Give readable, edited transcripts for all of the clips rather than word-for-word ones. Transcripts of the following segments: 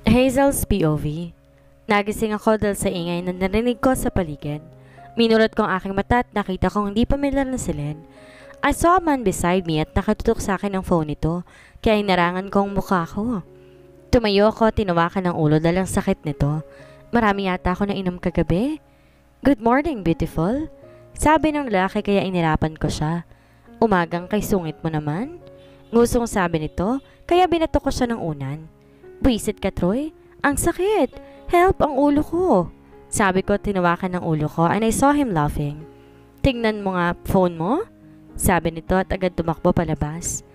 Hazel's POV. Nagising ako dahil sa ingay na narinig ko sa paligid. Minurot ko ang aking mata at nakita kong hindi pamilyar na si Len. I saw a man beside me at nakatutok sa akin ang phone nito, kaya inarangan ko ang mukha ko. Tumayo ako, tinawakan ng ulo dahil ang sakit nito. Marami yata ako na inom kagabi. Good morning, beautiful. Sabi ng lalaki kaya inirapan ko siya. Umagang kay sungit mo naman. Ngusong sabi nito, kaya binato ko siya ng unan. Buisit ka, Troy. Ang sakit. Help ang ulo ko. Sabi ko, tinawakan ng ulo ko and I saw him laughing. Tingnan mo nga phone mo? Sabi nito at agad tumakbo palabas.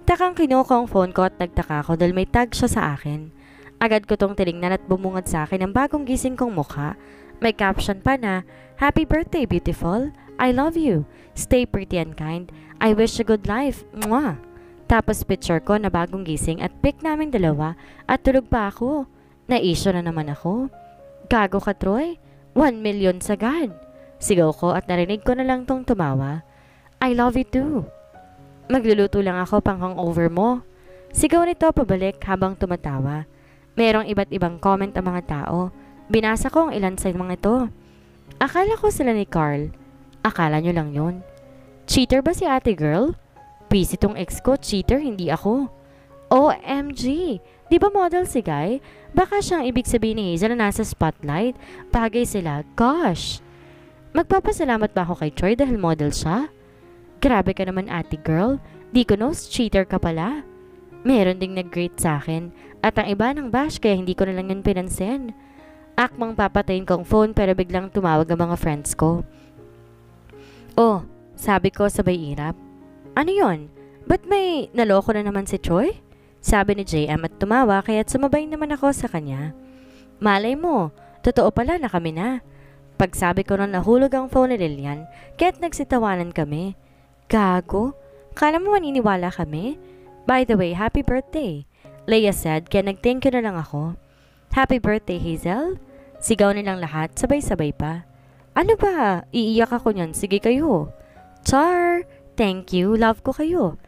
Takang kinuha ko ang phone ko at nagtaka ko dahil may tag siya sa akin. Agad ko tong tinignan at bumungad sa akin ang bagong gising kong mukha. May caption pa na, Happy birthday, beautiful. I love you. Stay pretty and kind. I wish you good life. Mwah! Tapos picture ko na bagong gising at pic naming dalawa at tulog pa ako. Na-issue na naman ako. Gago ka, Troy. 1 million sagad. Sigaw ko at narinig ko na lang tong tumawa. I love you too. Magluluto lang ako pang hangover mo. Sigaw nito pabalik habang tumatawa. Merong iba't ibang comment ang mga tao. Binasa ko ang ilan sa mga ito. Akala ko sila ni Carl. Akala nyo lang yun. Cheater ba si ate girl? Busy tong ex ko, cheater, hindi ako. OMG! Di ba model si Guy? Baka siyang ibig sabihin ni Hazel na nasa spotlight. Bagay sila. Gosh! Magpapasalamat ba ako kay Troy dahil model siya? Grabe ka naman ate girl. Di ko knows, cheater ka pala. Meron ding nag-greet sa akin. At ang iba ng bash kaya hindi ko na lang yun pinansin. Akmang papatayin kong phone pero biglang tumawag ang mga friends ko. Oh, sabi ko sabay irap. Ano yon? Ba't may naloko na naman si Troy? Sabi ni JM at tumawa kaya't sumabay naman ako sa kanya. Malay mo, totoo pala na kami na. Pagsabi ko na nahulog ang phone ni Lilian kaya't nagsitawanan kami. Gago? Kala mo maniniwala kami? By the way, happy birthday. Leia said kaya nag-thank you na lang ako. Happy birthday, Hazel? Sigaw nilang lahat, sabay-sabay pa. Ano ba? Iiyak ako niyan. Sige kayo. Char! Thank you. Love ko kayo.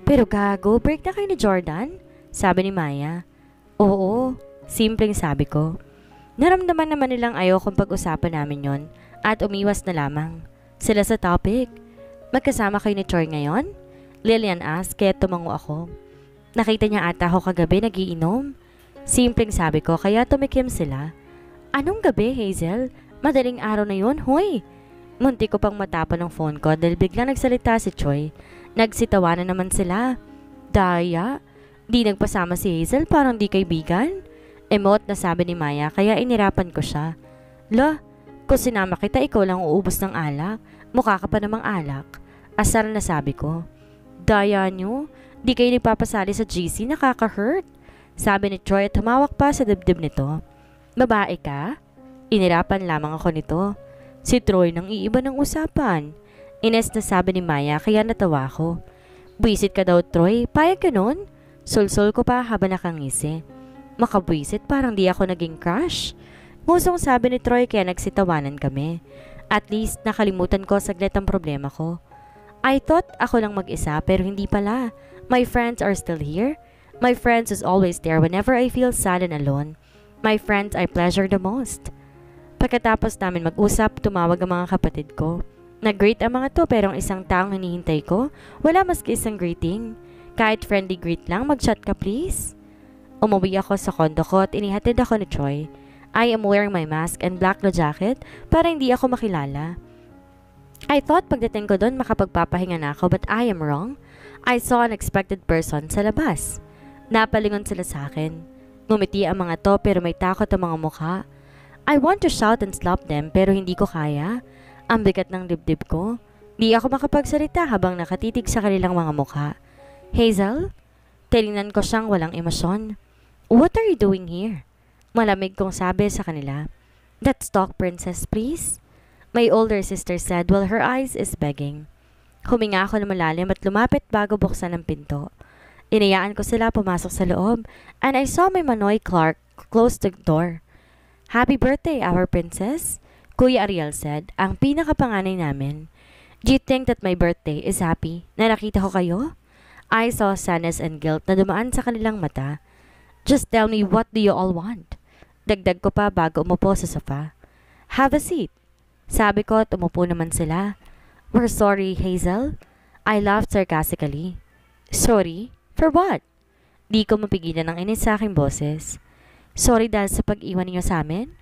Pero gago, break na kayo ni Jordan? Sabi ni Maya. Oo, simpleng sabi ko. Naramdaman naman nilang ayaw kung pag-usapan namin yon at umiwas na lamang. Sila sa topic. Magkasama kayo ni Troy ngayon? Lillian asked kaya tumango ako. Nakita niya ata ako kagabi nagiinom. Simpleng sabi ko kaya tumikim sila. Anong gabi, Hazel? Madaling araw na yun, hoy! Munti ko pang matapon ng phone ko dahil biglang nagsalita si Troy. Nagsitawanan naman sila. Daya, di nagpasama si Hazel parang di kaibigan? Emote na sabi ni Maya kaya inirapan ko siya. Lah, kung sinama kita ikaw lang uubos ng alak. Mukha ka pa namang alak. Asar na sabi ko. Daya nyo, di kayo nagpapasali sa GC, nakaka-hurt. Sabi ni Troy at humawak pa sa dibdib nito. Babae ka? Inirapan lamang ako nito. Si Troy nang iiba ng usapan. Ines na sabi ni Maya kaya natawa ko. Buisit ka daw Troy, payag ka nun? Sulsul ko pa habang nakangisi. Makabuisit parang di ako naging crush. Ngusong sabi ni Troy kaya nagsitawanan kami. At least nakalimutan ko saglit ang problema ko. I thought ako lang mag-isa pero hindi pala. My friends are still here. My friends is always there whenever I feel sad and alone. My friends I pleasure the most. Pagkatapos namin mag-usap, tumawag ang mga kapatid ko. Nag-greet ang mga to pero ang isang taong hinihintay ko, wala maski isang greeting. Kahit friendly greet lang, mag-chat ka please. Umuwi ako sa kondo ko at inihatid ako ni Troy. I am wearing my mask and black na jacket para hindi ako makilala. I thought pagdating ko doon makapagpapahinga na ako but I am wrong. I saw an unexpected person sa labas. Napalingon sila sa akin. Ngumiti ang mga to pero may takot ang mga mukha. I want to shout and slap them pero hindi ko kaya. Ang bigat ng dibdib ko. Di ako makapagsalita habang nakatitig sa kanilang mga mukha. Hazel? Tinignan ko siyang walang emosyon. What are you doing here? Malamig kong sabi sa kanila. Let's talk, princess, please. My older sister said while her eyes is begging. Huminga ako na malalim at lumapit bago buksan ang pinto. Inayaan ko sila pumasok sa loob and I saw my Manoy Clark close the door. Happy birthday, our princess, Kuya Ariel said, ang pinakapanganay namin. Do you think that my birthday is happy na nakita ko kayo? I saw sadness and guilt na dumaan sa kanilang mata. Just tell me, what do you all want? Dagdag ko pa bago umupo sa sofa. Have a seat. Sabi ko at umupo naman sila. We're sorry, Hazel. I laughed sarcastically. Sorry? For what? Di ko mapigilan ng inis sa aking boses. Sorry dahil sa pag-iwan niyo sa amin?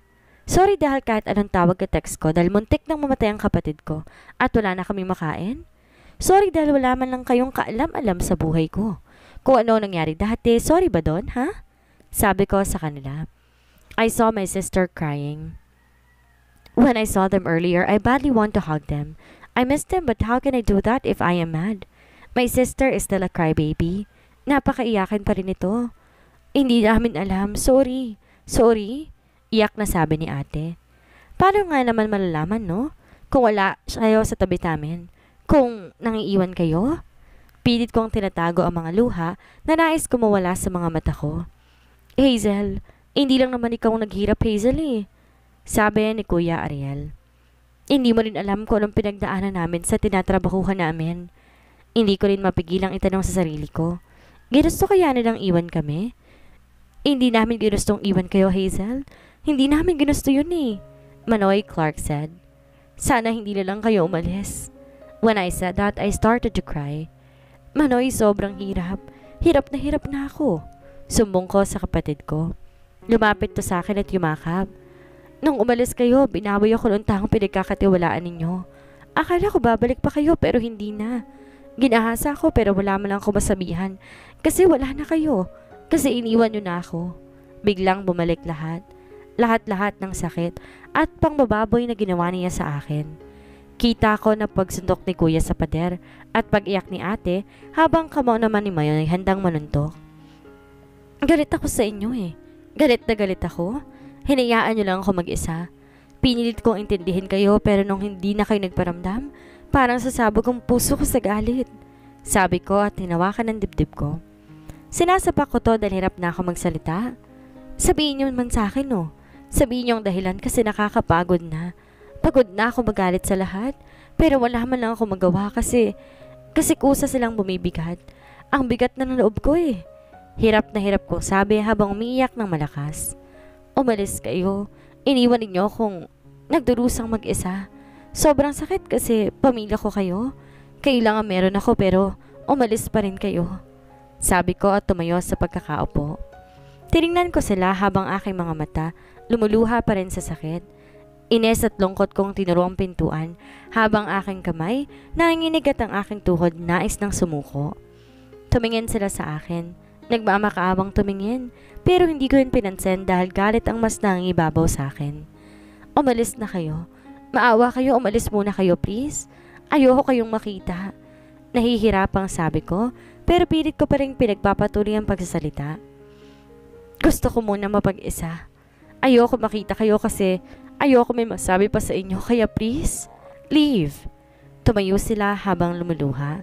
Sorry dahil kahit anong tawag ka text ko dahil muntik nang mamatay ang kapatid ko at wala na kami makain? Sorry dahil wala man lang kayong kaalam-alam sa buhay ko. Kung ano nangyari dati, sorry ba doon, ha? Sabi ko sa kanila. I saw my sister crying. When I saw them earlier, I badly want to hug them. I miss them, but how can I do that if I am mad? My sister is still a crybaby. Napakaiyakin pa rin ito. Hindi namin alam. Sorry. Sorry? Iyak na sabi ni ate. Paano nga naman malalaman, no? Kung wala kayo sa tabi namin. Kung nangiiwan kayo? Pilit kong tinatago ang mga luha na nais ko mawala sa mga mata ko. Hazel, hindi lang naman ikaw naghirap, Hazel eh. Sabi ni Kuya Ariel. Hindi mo rin alam kung anong pinagdaanan namin sa tinatrabahuhan namin. Hindi ko rin mapigilang itanong sa sarili ko. Ginusto kaya nilang iwan kami? Hindi namin ginustong iwan kayo, Hazel. Hindi namin ginusto yun eh. Manoy Clark said. Sana hindi na lang kayo umalis. When I said that, I started to cry. Manoy, sobrang hirap. Hirap na ako. Sumbong ko sa kapatid ko. Lumapit to sa akin at yumakap. Nung umalis kayo, binawi ako noong taong pinagkakatiwalaan ninyo. Akala ko babalik pa kayo pero hindi na. Ginahasa ako pero wala man lang ako masabihan. Kasi wala na kayo. Kasi iniwan nyo na ako. Biglang bumalik lahat. Lahat-lahat ng sakit at pangbababoy na ginawa niya sa akin. Kita ko na pagsundok ni Kuya sa pader at pag-iyak ni ate habang kamao naman ni Mayon ay handang manuntok. Galit ako sa inyo eh. Galit na galit ako. Hinayaan nyo lang ako mag-isa. Pinilit kong intindihin kayo pero nung hindi na kayo nagparamdam, parang sasabog ang puso ko sa galit. Sabi ko at hinawakan ng dibdib ko. Sinasapak ko to dahil hirap na ako magsalita. Sabihin nyo man sa akin no. Sabihin nyo ang dahilan kasi nakakapagod na. Pagod na ako magalit sa lahat. Pero wala man lang ako magawa kasi kusa silang bumibigat. Ang bigat na ng loob ko eh. Hirap na hirap kong sabi habang umiiyak ng malakas. Umalis kayo. Iniwan ninyo akong nagdurusang mag-isa. Sobrang sakit kasi pamilya ko kayo. Kailangan meron ako pero umalis pa rin kayo. Sabi ko at tumayo sa pagkakaupo. Tiningnan ko sila habang aking mga mata lumuluha pa rin sa sakit. Ines at lungkot kong tinuro ang pintuan habang aking kamay nanginginig at ang aking tuhod nais ng sumuko. Tumingin sila sa akin. Nagmamakaawang tumingin pero hindi ko yun pinansin dahil galit ang mas nangingibabaw sa akin. Umalis na kayo. Maawa kayo, umalis muna kayo please. Ayoko kayong makita. Nahihirapang sabi ko pero pilit ko pa rin pinagpapatuloy ang pagsasalita. Gusto ko muna mapag-isa. Ayoko makita kayo kasi ayoko may masabi pa sa inyo kaya please, leave. Tumayo sila habang lumuluha.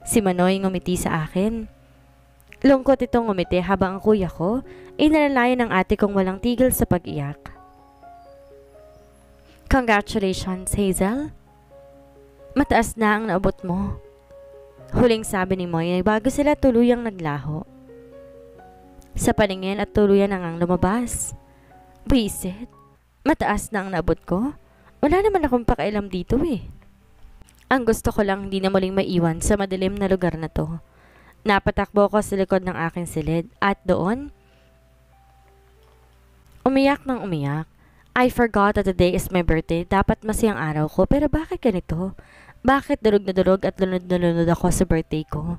Si Manoy ngumiti sa akin. Lungkot itong ngumiti habang ang kuya ko ay nalalayan ng ate kong walang tigil sa pag-iyak. Congratulations, Hazel. Mataas na ang naabot mo. Huling sabi ni Moy bago sila tuluyang naglaho. Sa paningin at tuluyan ang lumabas. Bisit, mataas na ang naabot ko. Wala naman akong pakialam dito eh. Ang gusto ko lang hindi na muling maiwan sa madilim na lugar na to. Napatakbo ko sa likod ng aking silid at doon, umiyak ng umiyak. I forgot that today is my birthday. Dapat masayang araw ko pero bakit ganito? Bakit durog na durog at lunod na lunod ako sa birthday ko?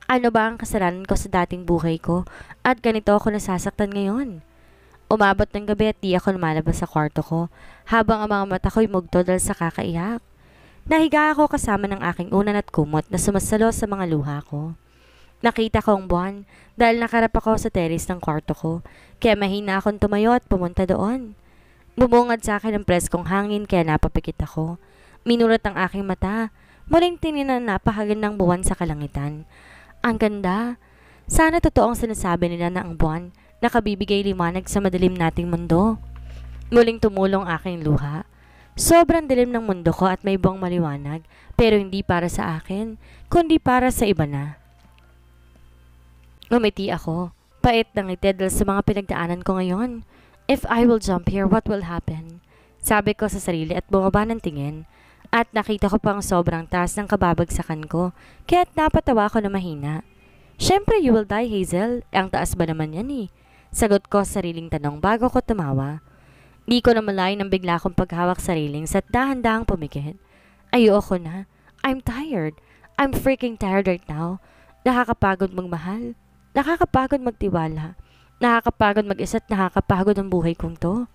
Ano ba ang kasalanan ko sa dating buhay ko at ganito ako nasasaktan ngayon? Umabot ng gabi at di ako lumalabas sa kwarto ko habang ang mga mata ko'y mugto dahil sa kakaiyak. Nahiga ako kasama ng aking unan at kumot na sumasalo sa mga luha ko. Nakita ko ang buwan dahil nakarap ako sa terrace ng kwarto ko kaya mahina akong tumayo at pumunta doon. Bumungad sa akin ang preskong hangin kaya napapikit ako. Minurot ang aking mata. Muling tininan napakagandang buwan sa kalangitan. Ang ganda. Sana totoo ang sinasabi nila na ang buwan nakabibigay liwanag sa madilim nating mundo. Muling tumulong aking luha. Sobrang dilim ng mundo ko at may buwang maliwanag pero hindi para sa akin kundi para sa iba na. Ngumiti ako. Pait ng ngiti dahil sa mga pinagdaanan ko ngayon. If I will jump here, what will happen? Sabi ko sa sarili at bumaba ng tingin. At nakita ko pang sobrang taas ng kababagsakan ko, kaya't napatawa ko na mahina. Siyempre, you will die, Hazel. Ang taas ba naman yan eh? Sagot ko sa sariling tanong bago ko tumawa. Di ko na malay nang bigla akong paghawak sa railings at dahan-dahang pumikit. Ayoko na. I'm tired. I'm freaking tired right now. Nakakapagod magmahal. Nakakapagod magtiwala. Nakakapagod mag-isa at nakakapagod ang buhay kong to.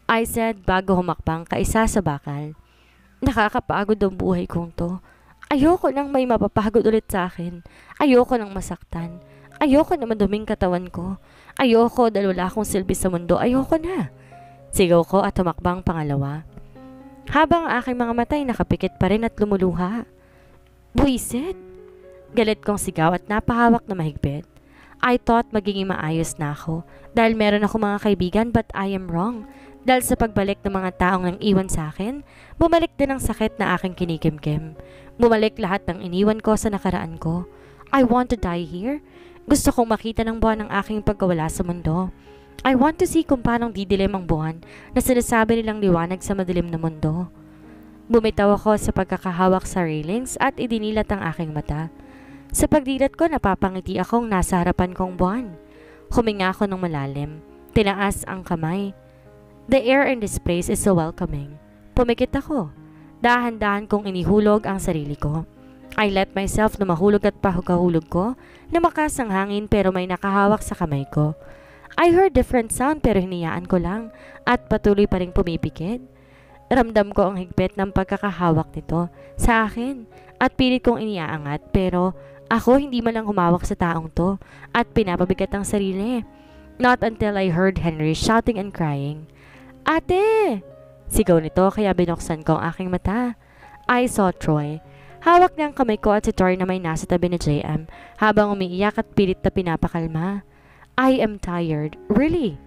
I said bago humakbang kaisa sa bakal. Nakakapagod ang buhay kong to. Ayoko nang may mapapagod ulit sa akin. Ayoko nang masaktan. Ayoko na maduming katawan ko. Ayoko dahil wala akong silbi sa mundo. Ayoko na. Sigaw ko at humakbang pangalawa. Habang ang aking mga matay nakapikit pa rin at lumuluha. Buisit! Galit kong sigaw at napahawak na mahigpit. I thought magiging maayos na ako dahil meron ako mga kaibigan but I am wrong. Dahil sa pagbalik ng mga taong nang iwan sa akin, bumalik din ang sakit na aking kinikimkim. Bumalik lahat ng iniwan ko sa nakaraan ko. I want to die here. Gusto kong makita ng buwan ng aking pagkawala sa mundo. I want to see kung paanong didilim ang buwan na sinasabi nilang liwanag sa madilim na mundo. Bumitaw ako sa pagkakahawak sa railings at idinilat ang aking mata. Sa pagdilat ko napapangiti akong nasa harapan kong buwan. Huminga ako ng malalim. Tinaas ang kamay. The air in this place is so welcoming. Pumikit ako. Dahan-dahan kong inihulog ang sarili ko. I let myself na mahulog at pahukahulog ko, lumakas ang hangin pero may nakahawak sa kamay ko. I heard different sound pero hinayaan ko lang at patuloy pa rin pumipikit. Ramdam ko ang higpit ng pagkakahawak nito sa akin at pilit kong iniaangat pero ako hindi man lang humawak sa taong to at pinapabigat ang sarili. Not until I heard Henry shouting and crying. Ate! Sigaw nito kaya binuksan ko ang aking mata. I saw Troy. Hawak niya ang kamay ko at si Troy na may nasa tabi ni JM habang umiiyak at pilit na pinapakalma. I am tired. Really?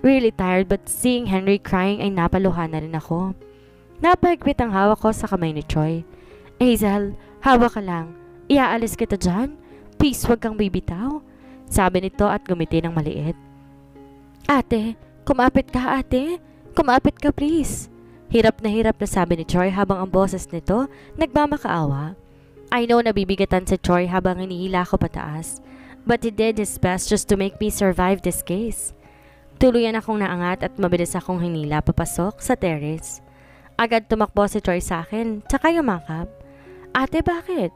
Really tired but seeing Henry crying ay napaluha na rin ako. Napahigpit ang hawak ko sa kamay ni Troy. Hazel, hawak ka lang. Iaalis kita dyan? Please wag kang bibitaw. Sabi nito at gumiti ng maliit. Ate, kumapit ka ate. Kumapit ka please. Hirap na sabi ni Troy habang ang boses nito nagmamakaawa. I know nabibigatan si Troy habang hinihila ko pataas. But he did his best just to make me survive this case. Tuluyan akong naangat at mabilis akong hinila papasok sa terrace. Agad tumakbo si Troy sa akin, tsaka yumakap. Ate, bakit?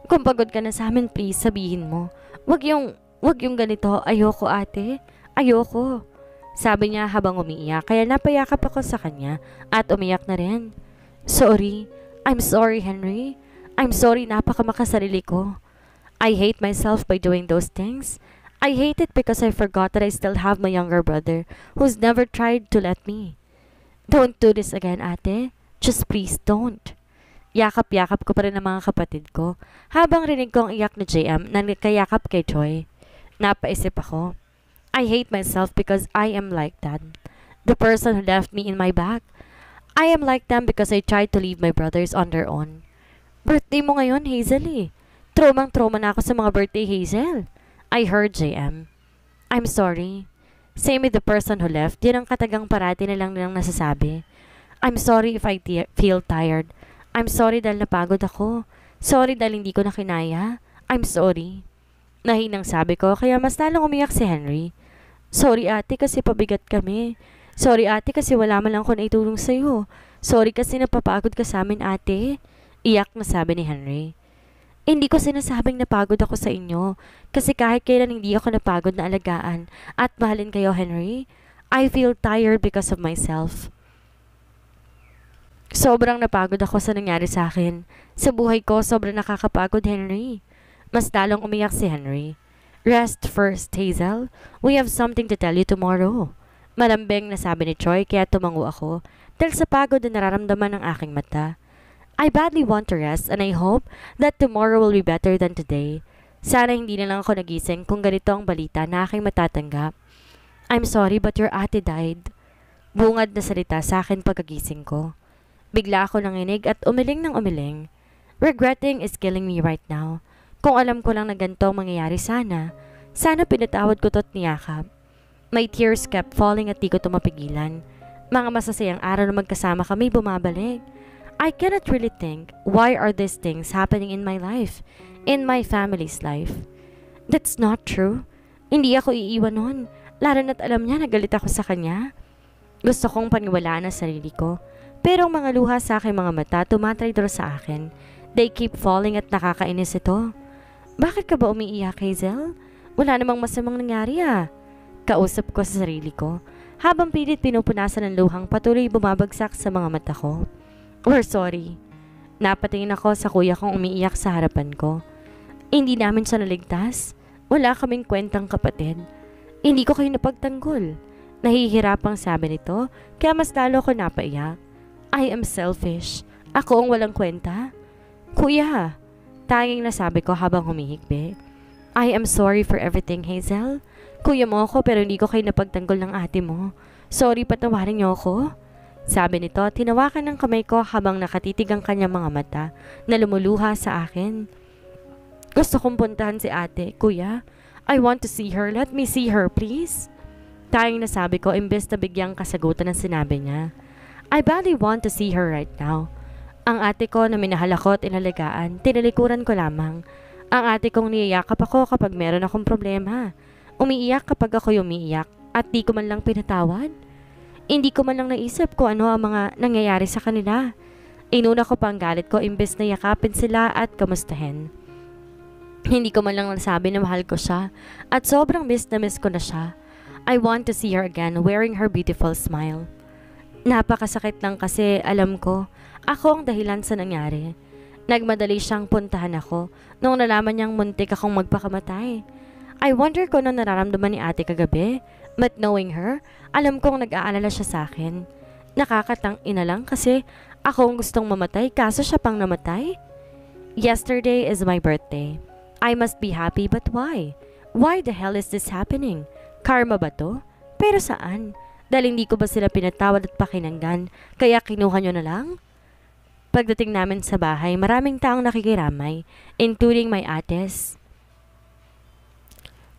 Kung pagod ka na sa amin, please, sabihin mo. Wag yung ganito. Ayoko, ate. Ayoko. Sabi niya habang umiiyak, kaya napayakap ako sa kanya at umiyak na rin. Sorry. I'm sorry, Henry. I'm sorry, napakamakasarili ko. I hate myself by doing those things. I hate it because I forgot that I still have my younger brother who's never tried to let me. Don't do this again, ate. Just please don't. Yakap-yakap ko pa rin ang mga kapatid ko habang rinig ko ang iyak ni JM na nakayakap kay Troy. Napaisip ako. I hate myself because I am like that. The person who left me in my back. I am like them because I tried to leave my brothers on their own. Birthday mo ngayon, Hazel eh. Tromang-troma na ako sa mga birthday, Hazel. I heard JM. I'm sorry. Same with the person who left. Yan ang katagang parati na lang nilang nasasabi. I'm sorry if I feel tired. I'm sorry dahil napagod ako. Sorry dahil hindi ko na kinaya. I'm sorry. Nahinang sabi ko kaya mas lalong umiyak si Henry. Sorry ate kasi pabigat kami. Sorry ate kasi wala man lang ako naitulong sa'yo. Sorry kasi napapagod ka sa amin ate. Iyak na sabi ni Henry. Hindi ko sinasabing napagod ako sa inyo kasi kahit kailan hindi ako napagod na alagaan at mahalin kayo Henry. I feel tired because of myself. Sobrang napagod ako sa nangyari sa akin. Sa buhay ko sobrang nakakapagod Henry. Mas lalong umiyak si Henry. Rest first, Hazel. We have something to tell you tomorrow. Malambing na sabi ni Troy kaya tumango ako dahil sa pagod na nararamdaman ng aking mata. I badly want to rest and I hope that tomorrow will be better than today. Sana hindi na lang ako nagising kung ganito ang balita na aking matatanggap. I'm sorry but your ate died. Bungad na salita sa akin pagkagising ko. Bigla ako nanginig at umiling ng umiling. Regretting is killing me right now. Kung alam ko lang na ganito ang mangyayari sana, Sana pinatawad ko to't niyakap. My tears kept falling at di ko tumapigilan. Mga masasayang araw na magkasama kami bumabalik. I cannot really think, why are these things happening in my life, in my family's life? That's not true. Hindi ako iiwan nun, lalo na't alam niya na galit ako sa kanya. Gusto kong paniwalaan ang sarili ko, pero ang mga luha sa aking mga mata tumatraydor sa akin. They keep falling at nakakainis ito. Bakit ka ba umiiyak, Hazel? Wala namang masamang nangyari ah. Kausap ko sa sarili ko, habang pilit pinupunasan ng luhang patuloy bumabagsak sa mga mata ko. We're sorry. Napatingin ako sa kuya kong umiiyak sa harapan ko. Hindi namin siya naligtas. Wala kaming kwentang kapatid. Hindi ko kayo napagtanggol. Nahihirapang sabi nito, kaya mas lalo ko napaiyak. I am selfish. Ako ang walang kwenta. Kuya, tanging nasabi ko habang humihikbi. I am sorry for everything, Hazel. Kuya mo ako pero hindi ko kayo napagtanggol ng ate mo. Sorry, patawarin niyo ako. Sabi nito, tinawakan ng kamay ko habang nakatitig ang kanyang mga mata na lumuluha sa akin. Gusto kong puntahan si ate, kuya. I want to see her. Let me see her, please. Tayong nasabi ko imbes na bigyang kasagutan ng sinabi niya. I badly want to see her right now. Ang ate ko na minahal ako at inalagaan, tinalikuran ko lamang. Ang ate kong niyayakap ako kapag meron akong problema. Umiiyak kapag ako'y umiiyak at di ko man lang pinatawad. Hindi ko man lang naisip kung ano ang mga nangyayari sa kanila. Inuna ko pa ang galit ko imbes na yakapin sila at kamustahin. Hindi ko man lang nasabi na mahal ko siya at sobrang miss na miss ko na siya. I want to see her again wearing her beautiful smile. Napakasakit lang kasi alam ko, ako ang dahilan sa nangyari. Nagmadali siyang puntahan ako nung nalaman niyang muntik akong magpakamatay. I wonder kung ano nararamdaman ni ate kagabi, but knowing her, alam kong nag-aalala siya sa akin. Nakakatang-ina lang kasi ako ang gustong mamatay kaso siya pang namatay. Yesterday is my birthday. I must be happy but why? Why the hell is this happening? Karma ba to? Pero saan? Dahil hindi ko ba sila pinatawad at pakinanggan, kaya kinuha nyo na lang? Pagdating namin sa bahay, maraming taong nakikiramay, including my ates.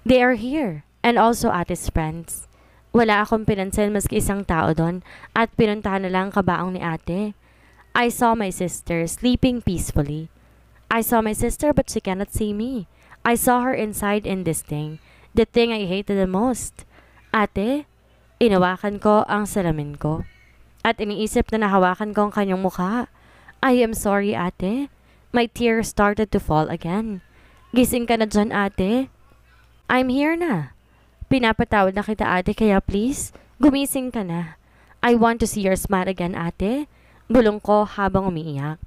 They are here, and also ates friends. Wala akong pinansin maski isang tao doon at pinuntahan na lang kabaong ni ate. I saw my sister sleeping peacefully. I saw my sister but she cannot see me. I saw her inside in this thing, the thing I hated the most. Ate, inawakan ko ang salamin ko at iniisip na nahawakan ko ang kanyang mukha. I am sorry, ate. My tears started to fall again. Gising ka na dyan, ate. I'm here na. Pinapatawad na kita, ate, kaya please, gumising ka na. I want to see your smile again, ate. Bulong ko habang umiiyak.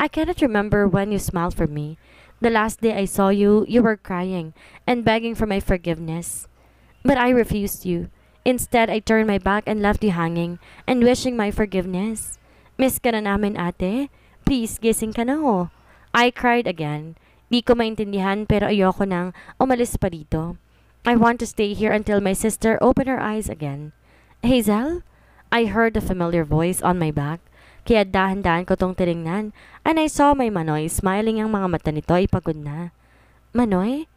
I cannot remember when you smiled for me. The last day I saw you, you were crying and begging for my forgiveness. But I refused you. Instead, I turned my back and left you hanging and wishing my forgiveness. Miss ka na namin, ate. Please, gising ka na ho. I cried again. Di ko maintindihan pero ayoko nang umalis pa dito. I want to stay here until my sister opened her eyes again. Hazel? I heard a familiar voice on my back. Kaya dahan-dahan ko tong tinignan and I saw my Manoy smiling ang mga mata nito ay pagod na. Manoy?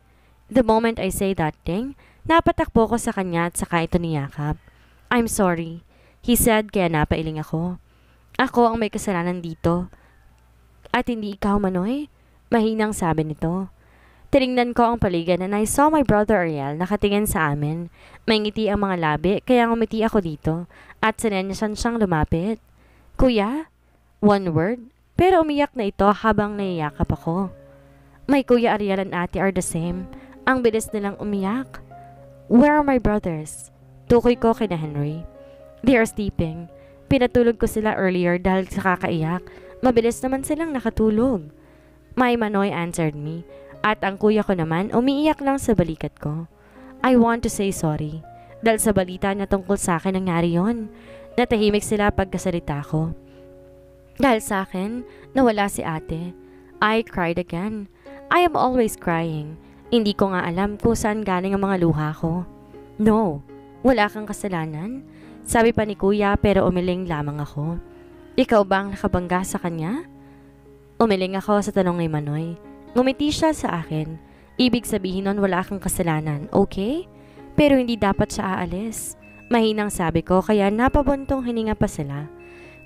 The moment I say that thing, napatakbo ko sa kanya at saka ito niyakap. I'm sorry, he said kaya napailing ako. Ako ang may kasalanan dito. At hindi ikaw, Manoy? Mahinang sabi nito. Tinignan ko ang paligid and I saw my brother Ariel nakatingin sa amin. May ngiti ang mga labi kaya ngumiti ako dito at sinenyasan siyang lumapit. Kuya? One word? Pero umiyak na ito habang naiyakap ako. My kuya Ariel and ate are the same. Ang bilis nilang umiyak. Where are my brothers? Tukoy ko kina Henry. They are sleeping. Pinatulog ko sila earlier dahil sa kakaiyak. Mabilis naman silang nakatulog. My Manoy answered me. At ang kuya ko naman umiiyak lang sa balikat ko. I want to say sorry. Dahil sa balita na tungkol sa akin nangyari yon. Natahimik sila pagkasalita ko. Dahil sa akin, nawala si ate. I cried again. I am always crying. Hindi ko nga alam kung saan galing ang mga luha ko. No, wala kang kasalanan. Sabi pa ni kuya pero umiling lamang ako. Ikaw ba ang nakabangga sa kanya? Umiling ako sa tanong ni Manoy. Ngumiti siya sa akin. Ibig sabihin nun wala kang kasalanan, okay? Pero hindi dapat siya aalis. Mahinang sabi ko kaya napabuntong hininga pa sila.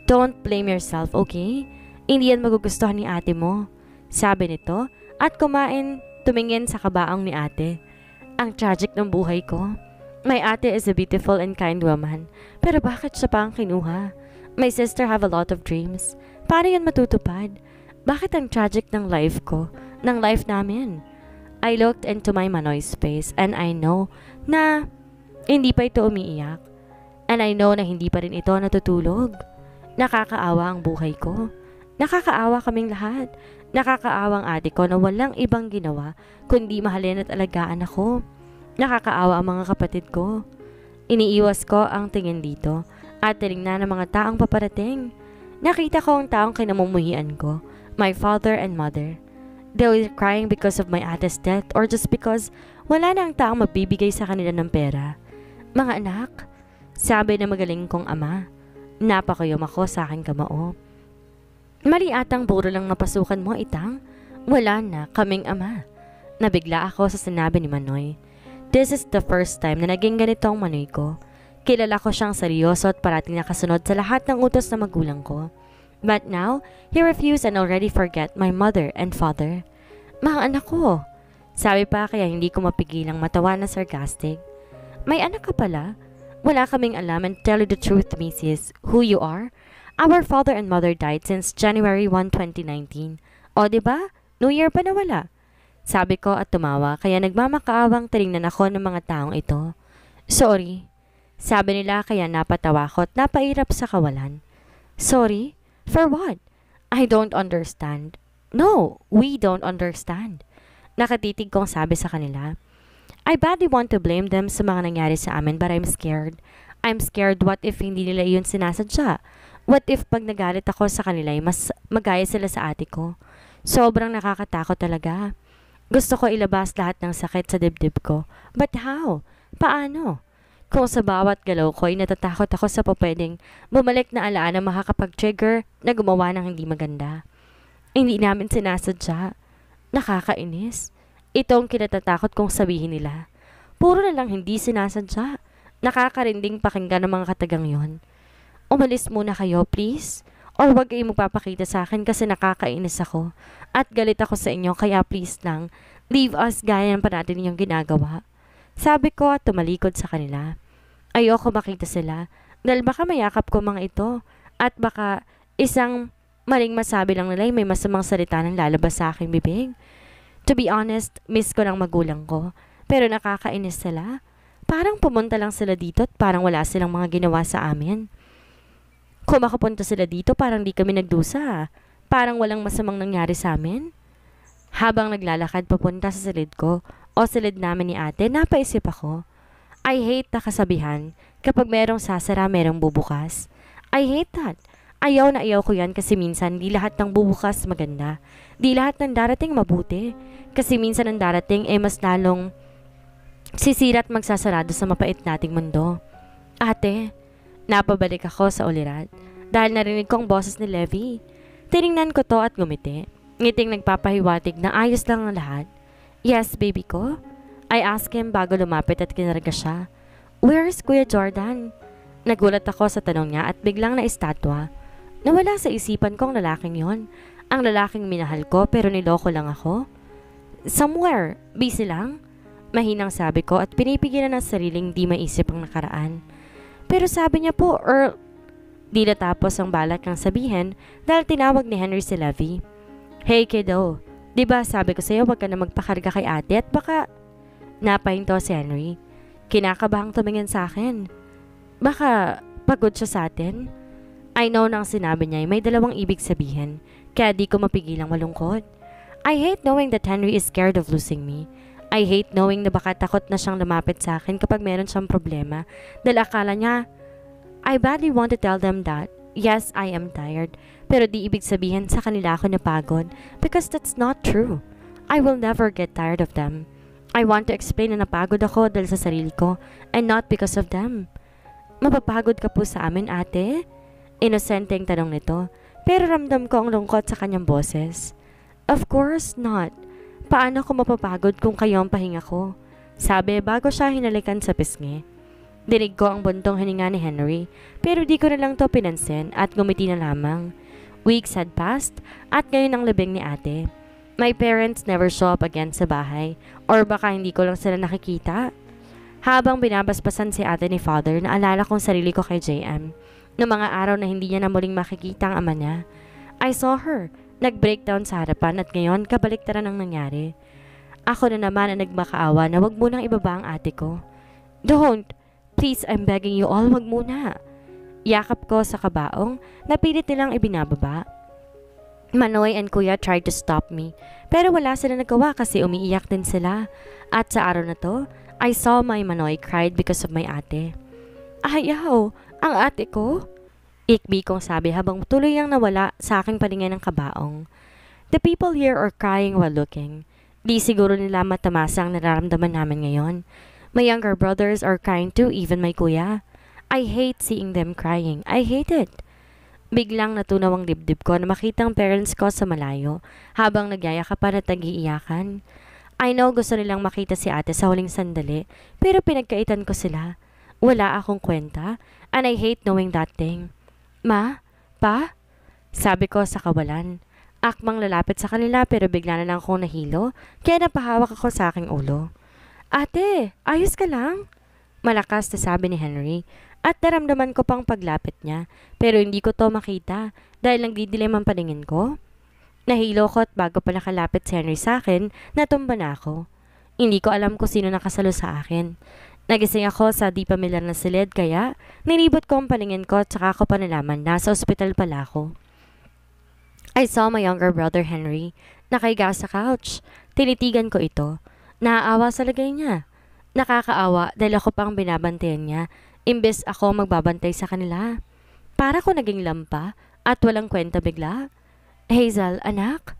Don't blame yourself, okay? Hindi yan magugustuhan ni ate mo. Sabi nito at tumingin sa kabaong ni ate. Ang tragic ng buhay ko. My ate is a beautiful and kind woman. Pero bakit siya pa ang kinuha? My sister have a lot of dreams. Paano yan matutupad? Bakit ang tragic ng life ko? Ng life namin? I looked into my Manoy's face and I know na hindi pa ito umiiyak. And I know na hindi pa rin ito natutulog. Nakakaawa ang buhay ko. Nakakaawa kaming lahat. Nakakaawang ate ko na walang ibang ginawa kundi mahalin at alagaan ako. Nakakaawa ang mga kapatid ko. Iniiwas ko ang tingin dito at tinignan ng mga taong paparating. Nakita ko ang taong kinamumuhian ko, my father and mother. They were crying because of my ate's death or just because wala na ang taong magbibigay sa kanila ng pera. Mga anak, sabi na magaling kong ama, napakayom ako sa aking kamao. Mali atang puro lang napasukan mo, Itang. Wala na, kaming ama. Nabigla ako sa sinabi ni Manoy. This is the first time na naging ganito ang Manoy ko. Kilala ko siyang seryoso at parating nakasunod sa lahat ng utos na magulang ko. But now, he refused and already forget my mother and father. Mga anak ko. Sabi pa kaya hindi ko mapigilang matawa na sarcastic. May anak ka pala? Wala kaming alam and tell you the truth, Mrs. Who you are? Our father and mother died since January 1, 2019. O diba? New Year pa nawala. Sabi ko at tumawa kaya nagmamakaawang tinignan ako ng mga taong ito. Sorry. Sabi nila kaya napatawa ko at napairap sa kawalan. Sorry? For what? I don't understand. No, we don't understand. Nakatitig kong sabi sa kanila. I badly want to blame them sa mga nangyari sa amin but I'm scared. I'm scared what if hindi nila yun sinasadya? What if pag nagalit ako sa kanila mas magaya sila sa ate ko? Sobrang nakakatakot talaga. Gusto ko ilabas lahat ng sakit sa dibdib ko. But how? Paano? Kung sa bawat galaw ko ay natatakot ako sa pwedeng bumalik na alaala na makakapag-trigger na gumawa ng hindi maganda. Hindi namin sinasadya. Nakakainis. Ito ang kinatatakot kong sabihin nila. Puro na lang hindi sinasadya. Nakakarinding pakinggan ng mga katagang yon. Umalis muna kayo, please. Or wag kayong magpapakita sa akin kasi nakakainis ako. At galit ako sa inyo kaya please lang, leave us gaya ng pa natin ninyong ginagawa. Sabi ko at tumalikod sa kanila. Ayoko makita sila dahil baka mayakap ko mga ito at baka isang maling masabi lang nila may masamang salita ng lalabas sa aking bibig. To be honest, miss ko ng magulang ko pero nakakainis sila. Parang pumunta lang sila dito at parang wala silang mga ginawa sa amin. Kung makapunta sila dito, parang di kami nagdusa. Parang walang masamang nangyari sa amin. Habang naglalakad papunta sa silid ko o silid namin ni ate, napaisip ako. I hate na kasabihan. Kapag merong sasara, merong bubukas. I hate that. Ayaw na ayaw ko yan kasi minsan di lahat ng bubukas maganda. Di lahat ng darating mabuti. Kasi minsan ang darating ay mas lalong sisira at magsasarado sa mapait nating mundo. Ate, napabalik ako sa ulirat dahil narinig kong boses ni Levi. Tiningnan ko to at gumiti. Ngiting nagpapahiwatig na ayos lang ang lahat. Yes, baby ko? I asked him bago lumapit at kinarga siya. Where is Kuya Jordan? Nagulat ako sa tanong niya at biglang naistatwa. Nawala sa isipan kong lalaking yon. Ang lalaking minahal ko pero niloko lang ako. Somewhere, busy lang? Mahinang sabi ko at pinipigilan ng sariling di maisip ang nakaraan. Pero sabi niya po, Earl, di natapos ang balak ng sabihin dahil tinawag ni Henry si Levi. Hey kiddo, diba sabi ko sa'yo wag ka na magpakarga kay ate at baka napahinto si Henry. Kinakabahang tumingin sa akin. Baka pagod siya sa atin? I know nang sinabi niya ay may dalawang ibig sabihin kaya di ko mapigilang malungkot. I hate knowing that Henry is scared of losing me. I hate knowing na baka takot na siyang lumapit sa akin kapag meron siyang problema dahil akala niya, I badly want to tell them that, yes, I am tired, pero di ibig sabihin sa kanila ako napagod because that's not true. I will never get tired of them. I want to explain na napagod ako dahil sa sarili ko and not because of them. Mapapagod ka po sa amin, ate? Inosenteng tanong nito, pero ramdam ko ang lungkot sa kanyang boses. Of course not. Paano ko mapapagod kung kayo ang pahinga ko? Sabi bago siya hinalikan sa pisngi. Dinig ko ang buntong hininga ni Henry, pero di ko na lang to pinansin at gumiti na lamang. Weeks had passed at ngayon ang libing ni ate. My parents never show up again sa bahay, or baka hindi ko lang sila nakikita. Habang binabasbasan si ate ni father, naalala kong sarili ko kay JM. Noong mga araw na hindi niya na muling makikita ang ama niya. I saw her, nag-breakdown sa harapan at ngayon kabaliktaran ang nangyari. Ako na naman ang nagmakaawa na wag munang ibaba ang ate ko. Don't! Please, I'm begging you all, wag muna. Yakap ko sa kabaong, napilit nilang ibinababa. Manoy and Kuya tried to stop me, pero wala sila nagawa kasi umiiyak din sila. At sa araw na to, I saw my Manoy cried because of my ate. Ayaw, ang ate ko? Ikbi kong sabi habang tuloy ang nawala sa aking paningin ng kabaong. The people here are crying while looking. Di siguro nila matamasa ang nararamdaman namin ngayon. My younger brothers are crying too, even my kuya. I hate seeing them crying. I hate it. Biglang natunaw ang dibdib ko na makita ang parents ko sa malayo habang nagyayakapan at nag-iiyakan. I know gusto nilang makita si ate sa huling sandali, pero pinagkaitan ko sila. Wala akong kwenta, and I hate knowing that thing. Ma? Pa? Sabi ko sa kawalan. Akmang lalapit sa kanila pero bigla na lang akong nahilo, kaya napahawak ako sa aking ulo. Ate, ayos ka lang? Malakas na sabi ni Henry. At naramdaman ko pang paglapit niya, pero hindi ko to makita dahil nagdidilim ang paningin ko. Nahilo ko at bago pa nakalapit si Henry sa akin, natumba na ako. Hindi ko alam kung sino nakasalo sa akin. Nagising ako sa di pamilyar na silid kaya nilibot ko ang paningin ko at saka ko pa nalaman na sa ospital pala ako. I saw my younger brother Henry, nakahiga sa couch. Tinitigan ko ito. Naaawa sa lagay niya. Nakakaawa dahil ako pang binabantayan niya. Imbes ako magbabantay sa kanila. Para ko naging lampa at walang kwenta bigla. Hazel, anak?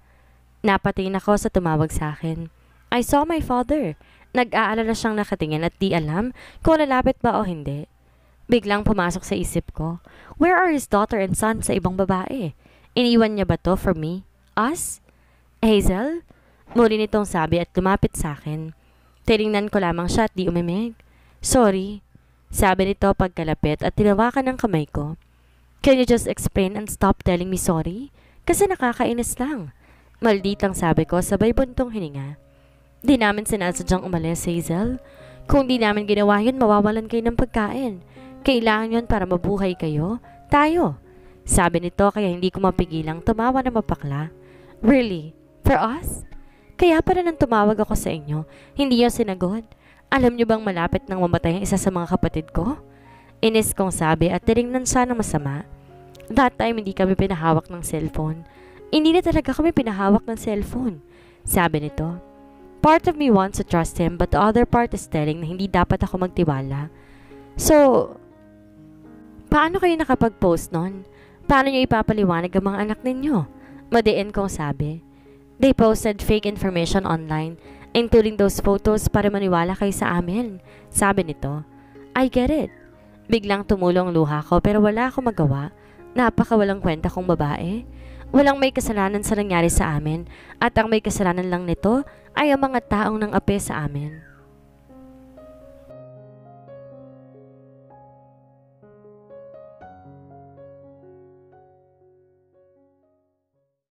Napatingin ako sa tumawag sa akin. I saw my father. Nag-aalala siyang nakatingin at di alam kung lalapit ba o hindi. Biglang pumasok sa isip ko. Where are his daughter and son sa ibang babae? Iniwan niya ba to for me? Us? Hazel? Muli nitong sabi at lumapit sa akin. Tiningnan ko lamang siya at di umimig. Sorry. Sabi nito pagkalapit at tinawakan ng kamay ko. Can you just explain and stop telling me sorry? Kasi nakakainis lang. Malditang sabi ko sabay buntong hininga. Di namin sinasadyang umalis, Hazel. Kung di namin ginawa yun, mawawalan kayo ng pagkain. Kailangan yun para mabuhay kayo. Tayo. Sabi nito kaya hindi ko mapigilang tumawa na mapakla. Really? For us? Kaya para nang tumawag ako sa inyo, hindi yun sinagot. Alam niyo bang malapit nang mamatay ang isa sa mga kapatid ko? Inis kong sabi at tinignan siya ng masama. That time hindi kami pinahawak ng cellphone. Hindi na talaga kami pinahawak ng cellphone. Sabi nito. Part of me wants to trust him but the other part is telling na hindi dapat ako magtiwala. So, paano kayo nakapag-post nun? Paano niyo ipapaliwanag ang mga anak ninyo? Madiin kong sabi. They posted fake information online, including those photos para maniwala kayo sa amin. Sabi nito. I get it. Biglang tumulong luha ko pero wala akong magawa. Napakawalang kwenta kong babae. Walang may kasalanan sa nangyari sa amin at ang may kasalanan lang nito ay ang mga taong nang ape sa amin.